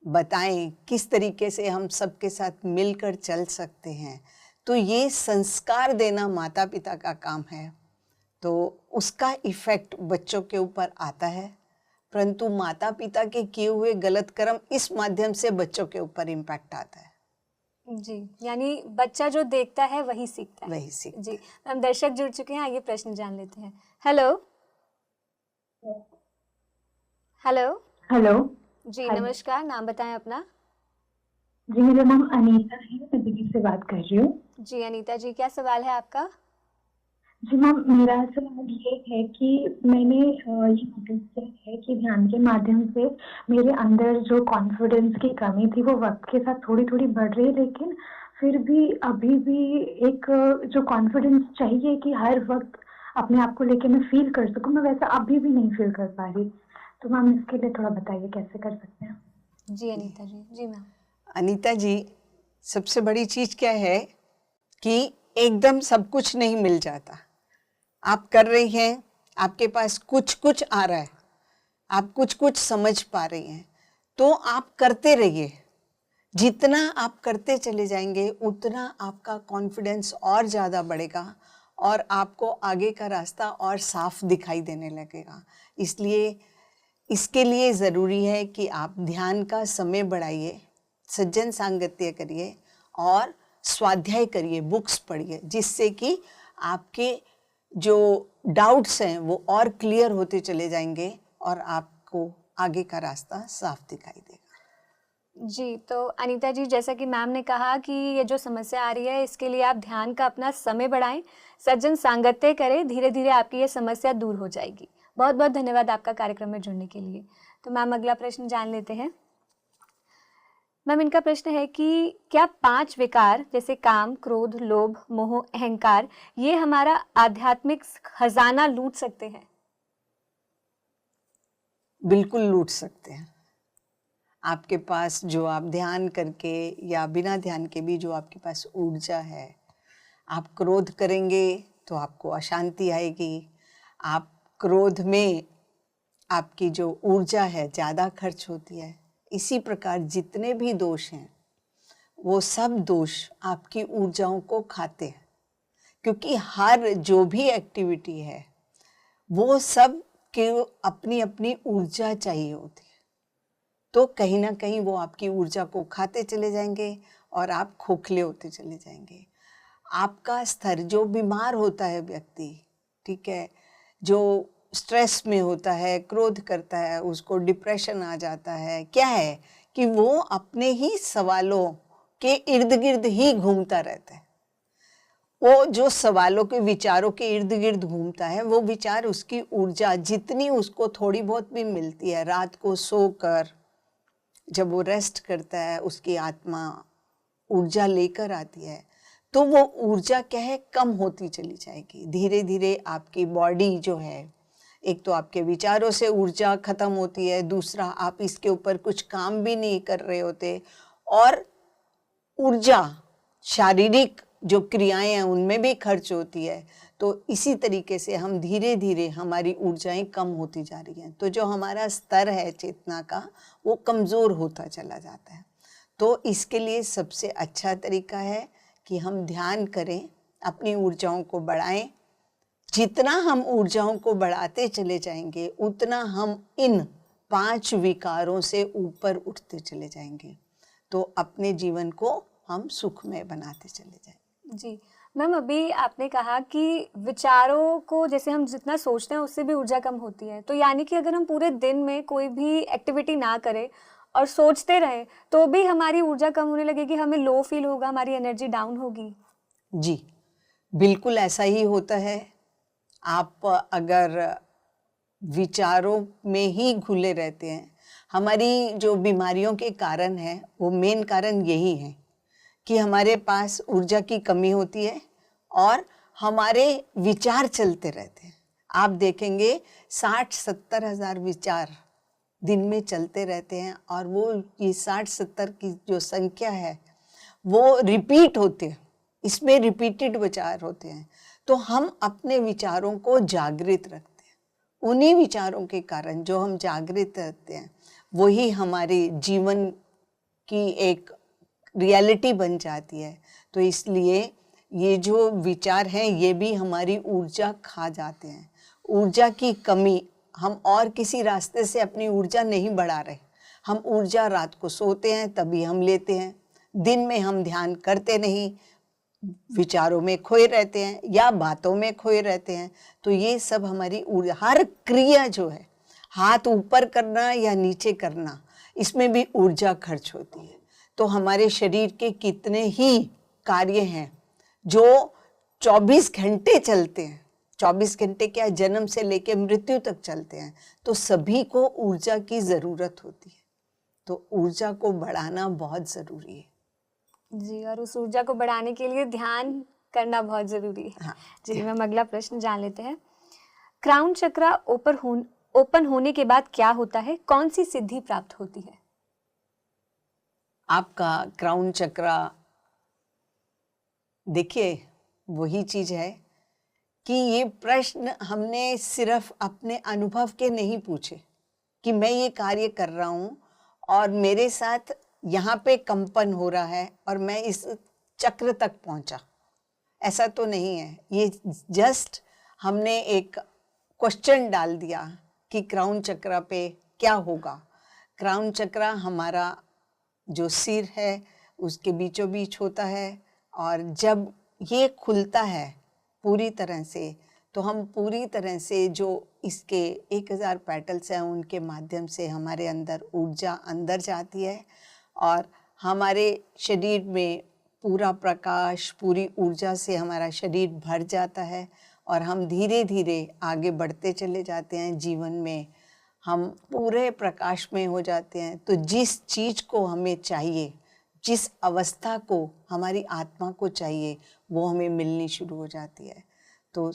बताएं, किस तरीके से हम सबके साथ मिलकर चल सकते हैं। तो ये संस्कार देना माता पिता का काम है, तो उसका इफ़ेक्ट बच्चों के ऊपर आता है। परंतु माता पिता के किए हुए गलत कर्म इस माध्यम से बच्चों के ऊपर इम्पैक्ट आता है। जी, यानी बच्चा जो देखता है वही सीखता है। वही सीखता जी, हम दर्शक जुड़ चुके हैं, आइए प्रश्न जान लेते हैं। Hello hello hello. जी, हेलो। नमस्कार, नाम बताएं अपना। जी, मेरा नाम अनीता है, मैं दिल्ली से बात कर रही हूँ। जी अनीता जी, क्या सवाल है आपका? जी मैम, मेरा सवाल ये है कि मैंने ये नोटिस किया है कि ध्यान के माध्यम से मेरे अंदर जो कॉन्फिडेंस की कमी थी वो वक्त के साथ थोड़ी थोड़ी बढ़ रही है, लेकिन फिर भी अभी भी एक जो कॉन्फिडेंस चाहिए कि हर वक्त अपने आप को लेके मैं फील कर सकूं, मैं वैसा अभी भी नहीं फील कर पा रही। तो मैम इसके लिए थोड़ा बताइए कैसे कर सकते हैं। जी अनीता जी। जी मैम। अनीता जी, सबसे बड़ी चीज़ क्या है कि एकदम सब कुछ नहीं मिल जाता। आप कर रही हैं, आपके पास कुछ कुछ आ रहा है, आप कुछ कुछ समझ पा रही हैं, तो आप करते रहिए। जितना आप करते चले जाएंगे उतना आपका कॉन्फिडेंस और ज़्यादा बढ़ेगा और आपको आगे का रास्ता और साफ दिखाई देने लगेगा। इसलिए इसके लिए ज़रूरी है कि आप ध्यान का समय बढ़ाइए, सज्जन सांगत्य करिए और स्वाध्याय करिए, बुक्स पढ़िए, जिससे कि आपके जो डाउट्स हैं वो और क्लियर होते चले जाएंगे और आपको आगे का रास्ता साफ दिखाई देगा। जी, तो अनीता जी, जैसा कि मैम ने कहा कि ये जो समस्या आ रही है इसके लिए आप ध्यान का अपना समय बढ़ाएं, सज्जन सांगत्य करें, धीरे धीरे आपकी ये समस्या दूर हो जाएगी। बहुत बहुत धन्यवाद आपका कार्यक्रम में जुड़ने के लिए। तो मैम अगला प्रश्न जान लेते हैं। मैम, इनका प्रश्न है कि क्या 5 विकार जैसे काम, क्रोध, लोभ, मोह, अहंकार ये हमारा आध्यात्मिक खजाना लूट सकते हैं? बिल्कुल लूट सकते हैं। आपके पास जो आप ध्यान करके या बिना ध्यान के भी जो आपके पास ऊर्जा है, आप क्रोध करेंगे तो आपको अशांति आएगी। आप क्रोध में आपकी जो ऊर्जा है ज़्यादा खर्च होती है। इसी प्रकार जितने भी दोष हैं वो सब दोष आपकी ऊर्जाओं को खाते हैं, क्योंकि हर जो भी एक्टिविटी है वो सब के अपनी अपनी ऊर्जा चाहिए होती है। तो कहीं ना कहीं वो आपकी ऊर्जा को खाते चले जाएंगे और आप खोखले होते चले जाएंगे। आपका स्तर, जो बीमार होता है व्यक्ति, ठीक है, जो स्ट्रेस में होता है, क्रोध करता है, उसको डिप्रेशन आ जाता है, क्या है कि वो अपने ही सवालों के इर्द गिर्द ही घूमता रहता है। वो जो सवालों के, विचारों के इर्द गिर्द घूमता है, वो विचार उसकी ऊर्जा जितनी उसको थोड़ी बहुत भी मिलती है, रात को सोकर जब वो रेस्ट करता है उसकी आत्मा ऊर्जा लेकर आती है, तो वो ऊर्जा क्या है, कम होती चली जाएगी। धीरे धीरे आपकी बॉडी जो है, एक तो आपके विचारों से ऊर्जा खत्म होती है, दूसरा आप इसके ऊपर कुछ काम भी नहीं कर रहे होते और ऊर्जा, शारीरिक जो क्रियाएं हैं उनमें भी खर्च होती है। तो इसी तरीके से हम धीरे धीरे हमारी ऊर्जाएं कम होती जा रही हैं, तो जो हमारा स्तर है चेतना का वो कमज़ोर होता चला जाता है। तो इसके लिए सबसे अच्छा तरीका है कि हम ध्यान करें, अपनी ऊर्जाओं को बढ़ाएं। जितना हम ऊर्जाओं को बढ़ाते चले जाएंगे उतना हम इन 5 विकारों से ऊपर उठते चले जाएंगे, तो अपने जीवन को हम सुखमय बनाते चले जाएंगे। जी मैम, अभी आपने कहा कि विचारों को जैसे हम जितना सोचते हैं उससे भी ऊर्जा कम होती है, तो यानी कि अगर हम पूरे दिन में कोई भी एक्टिविटी ना करें और सोचते रहें तो भी हमारी ऊर्जा कम होने लगेगी, हमें लो फील होगा, हमारी एनर्जी डाउन होगी। जी बिल्कुल ऐसा ही होता है। आप अगर विचारों में ही घुले रहते हैं, हमारी जो बीमारियों के कारण है वो मेन कारण यही है कि हमारे पास ऊर्जा की कमी होती है और हमारे विचार चलते रहते हैं। आप देखेंगे 60-70 हज़ार विचार दिन में चलते रहते हैं, और वो ये 60-70 की जो संख्या है वो रिपीट होते हैं, इसमें रिपीटेड विचार होते हैं। तो हम अपने विचारों को जागृत रखते हैं। उन्हीं विचारों के कारण जो हम जागृत रहते हैं वही हमारे जीवन की एक रियलिटी बन जाती है। तो इसलिए ये जो विचार हैं ये भी हमारी ऊर्जा खा जाते हैं। ऊर्जा की कमी, हम और किसी रास्ते से अपनी ऊर्जा नहीं बढ़ा रहे। हम ऊर्जा रात को सोते हैं तभी हम लेते हैं, दिन में हम ध्यान करते नहीं, विचारों में खोए रहते हैं या बातों में खोए रहते हैं। तो ये सब हमारी ऊर्जा, हर क्रिया जो है, हाथ ऊपर करना या नीचे करना, इसमें भी ऊर्जा खर्च होती है। तो हमारे शरीर के कितने ही कार्य हैं जो 24 घंटे चलते हैं, 24 घंटे क्या, जन्म से लेकर मृत्यु तक चलते हैं। तो सभी को ऊर्जा की ज़रूरत होती है, तो ऊर्जा को बढ़ाना बहुत ज़रूरी है। जी, और उस ऊर्जा को बढ़ाने के लिए ध्यान करना बहुत ज़रूरी है। हाँ, जी, हम अगला प्रश्न जान लेते हैं। क्राउन चक्रा ओपन होने के बाद क्या होता है, कौन सी सिद्धि प्राप्त होती है? आपका क्राउन चक्रा, देखिए वही चीज़ है कि ये प्रश्न हमने सिर्फ अपने अनुभव के नहीं पूछे कि मैं ये कार्य कर रहा हूँ और मेरे साथ यहाँ पे कंपन हो रहा है और मैं इस चक्र तक पहुँचा, ऐसा तो नहीं है। ये जस्ट हमने एक क्वेश्चन डाल दिया कि क्राउन चक्र पे क्या होगा। क्राउन चक्र हमारा जो सिर है उसके बीचों बीच होता है, और जब ये खुलता है पूरी तरह से तो हम पूरी तरह से जो इसके 1000 पेटल्स हैं उनके माध्यम से हमारे अंदर ऊर्जा अंदर जाती है और हमारे शरीर में पूरा प्रकाश, पूरी ऊर्जा से हमारा शरीर भर जाता है और हम धीरे धीरे आगे बढ़ते चले जाते हैं। जीवन में हम पूरे प्रकाश में हो जाते हैं। तो जिस चीज़ को हमें चाहिए, जिस अवस्था को हमारी आत्मा को चाहिए, वो हमें मिलनी शुरू हो जाती है। तो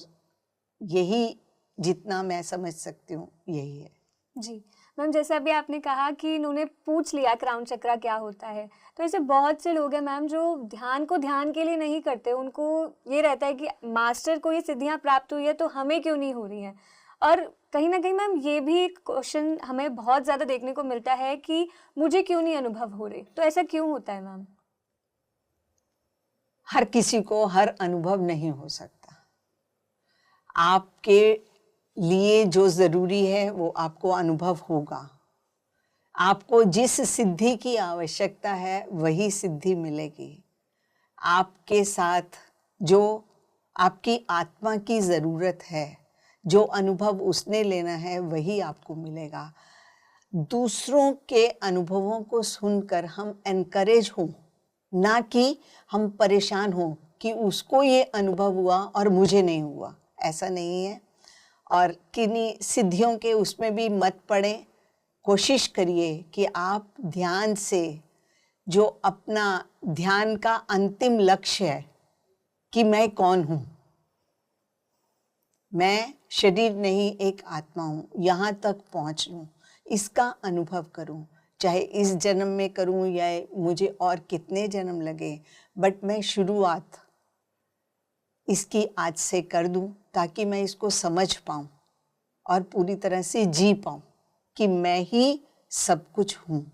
यही जितना मैं समझ सकती हूँ यही है। जी मैम, जैसे अभी आपने कहा कि इन्होंने पूछ लिया क्राउन चक्रा क्या होता है, तो ऐसे बहुत से लोग हैं मैम जो ध्यान को ध्यान के लिए नहीं करते। उनको ये रहता है कि मास्टर को ये सिद्धियां प्राप्त हुई है तो हमें क्यों नहीं हो रही हैं। और कहीं ना कहीं मैम ये भी क्वेश्चन हमें बहुत ज़्यादा देखने को मिलता है कि मुझे क्यों नहीं अनुभव हो रहे, तो ऐसा क्यों होता है मैम? हर किसी को हर अनुभव नहीं हो सकता। आपके लिए जो ज़रूरी है वो आपको अनुभव होगा। आपको जिस सिद्धि की आवश्यकता है वही सिद्धि मिलेगी। आपके साथ जो आपकी आत्मा की ज़रूरत है, जो अनुभव उसने लेना है वही आपको मिलेगा। दूसरों के अनुभवों को सुनकर हम एनकरेज हों, ना कि हम परेशान हों कि उसको ये अनुभव हुआ और मुझे नहीं हुआ, ऐसा नहीं है। और किन्हीं सिद्धियों के उसमें भी मत पड़ें। कोशिश करिए कि आप ध्यान से, जो अपना ध्यान का अंतिम लक्ष्य है कि मैं कौन हूँ, मैं शरीर नहीं एक आत्मा हूँ, यहाँ तक पहुँच लूँ, इसका अनुभव करूँ। चाहे इस जन्म में करूं या मुझे और कितने जन्म लगे, बट मैं शुरुआत इसकी आज से कर दूं ताकि मैं इसको समझ पाऊं और पूरी तरह से जी पाऊं कि मैं ही सब कुछ हूँ।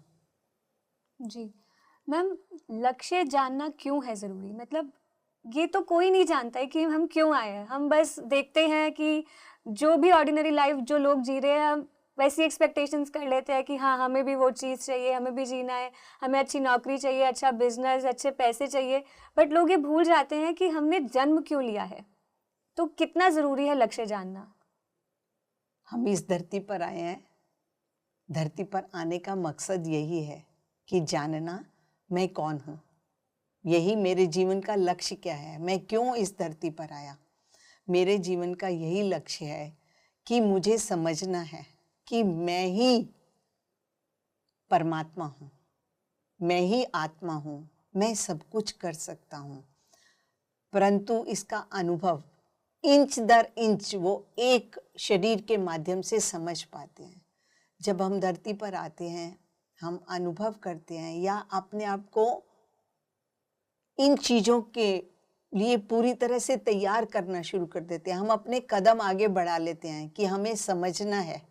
जी मैम, लक्ष्य जानना क्यों है ज़रूरी? मतलब ये तो कोई नहीं जानता है कि हम क्यों आए हैं। हम बस देखते हैं कि जो भी ऑर्डिनरी लाइफ जो लोग जी रहे हैं, हम वैसी एक्सपेक्टेशंस कर लेते हैं कि हाँ हमें भी वो चीज़ चाहिए, हमें भी जीना है, हमें अच्छी नौकरी चाहिए, अच्छा बिजनेस, अच्छे पैसे चाहिए। बट लोग ये भूल जाते हैं कि हमने जन्म क्यों लिया है। तो कितना ज़रूरी है लक्ष्य जानना? हम इस धरती पर आए हैं, धरती पर आने का मकसद यही है कि जानना मैं कौन हूँ, यही मेरे जीवन का लक्ष्य क्या है, मैं क्यों इस धरती पर आया। मेरे जीवन का यही लक्ष्य है कि मुझे समझना है कि मैं ही परमात्मा हूँ, मैं ही आत्मा हूँ, मैं सब कुछ कर सकता हूँ। परंतु इसका अनुभव इंच दर इंच वो एक शरीर के माध्यम से समझ पाते हैं। जब हम धरती पर आते हैं, हम अनुभव करते हैं या अपने आप को इन चीज़ों के लिए पूरी तरह से तैयार करना शुरू कर देते हैं। हम अपने कदम आगे बढ़ा लेते हैं कि हमें समझना है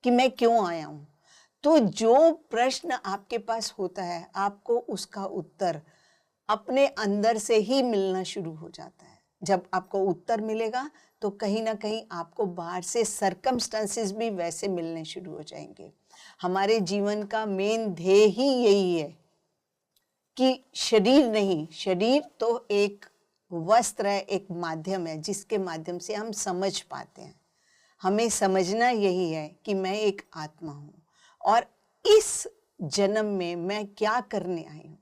कि मैं क्यों आया हूँ। तो जो प्रश्न आपके पास होता है, आपको उसका उत्तर अपने अंदर से ही मिलना शुरू हो जाता है। जब आपको उत्तर मिलेगा तो कहीं ना कहीं आपको बाहर से सर्कमस्टेंसेस भी वैसे मिलने शुरू हो जाएंगे। हमारे जीवन का मेन ध्येय ही यही है कि शरीर नहीं, शरीर तो एक वस्त्र है, एक माध्यम है जिसके माध्यम से हम समझ पाते हैं। हमें समझना यही है कि मैं एक आत्मा हूँ और इस जन्म में मैं क्या करने आई हूँ।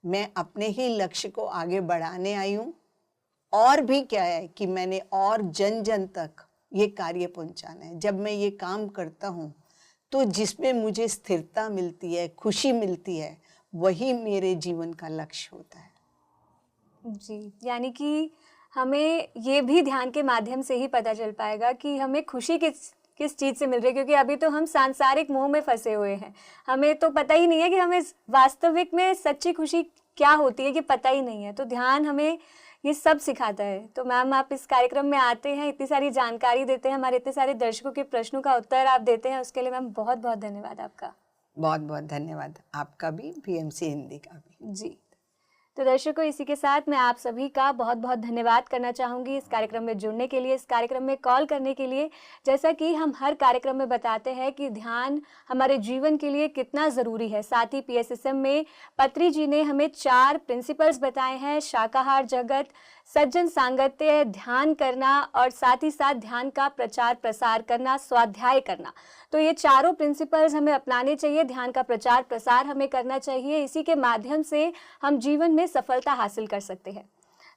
मैं अपने ही लक्ष्य को आगे बढ़ाने आई हूँ और भी क्या है कि मैंने और जन जन तक ये कार्य पहुँचाना है। जब मैं ये काम करता हूँ तो जिसमें मुझे स्थिरता मिलती है, खुशी मिलती है, वही मेरे जीवन का लक्ष्य होता है। जी, यानी कि हमें ये भी ध्यान के माध्यम से ही पता चल पाएगा कि हमें खुशी किस चीज़ से मिल रही है, क्योंकि अभी तो हम सांसारिक मोह में फंसे हुए हैं। हमें तो पता ही नहीं है कि हमें वास्तविक में सच्ची खुशी क्या होती है, कि पता ही नहीं है। तो ध्यान हमें ये सब सिखाता है। तो मैम, आप इस कार्यक्रम में आते हैं, इतनी सारी जानकारी देते हैं, हमारे इतने सारे दर्शकों के प्रश्नों का उत्तर आप देते हैं, उसके लिए मैम बहुत बहुत धन्यवाद आपका। बहुत बहुत धन्यवाद आपका भी, पीएमसी हिंदी का भी। जी, तो दर्शकों, इसी के साथ मैं आप सभी का बहुत बहुत धन्यवाद करना चाहूँगी इस कार्यक्रम में जुड़ने के लिए, इस कार्यक्रम में कॉल करने के लिए। जैसा कि हम हर कार्यक्रम में बताते हैं कि ध्यान हमारे जीवन के लिए कितना ज़रूरी है। साथ ही PSSM में पत्री जी ने हमें 4 प्रिंसिपल्स बताए हैं: शाकाहार जगत, सज्जन सांगत्य, ध्यान करना और साथ ही साथ ध्यान का प्रचार प्रसार करना, स्वाध्याय करना। तो ये चारों प्रिंसिपल्स हमें अपनाने चाहिए, ध्यान का प्रचार प्रसार हमें करना चाहिए। इसी के माध्यम से हम जीवन में सफलता हासिल कर सकते हैं।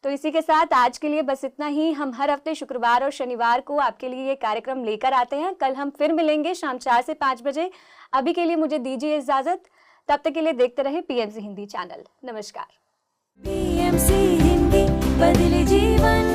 तो इसी के साथ आज के लिए बस इतना ही। हम हर हफ्ते शुक्रवार और शनिवार को आपके लिए ये कार्यक्रम लेकर आते हैं। कल हम फिर मिलेंगे शाम 4 से 5 बजे। अभी के लिए मुझे दीजिए इजाज़त। तब तक के लिए देखते रहे PMC हिंदी चैनल। नमस्कार। PMC हिंदी, बदले जीवन।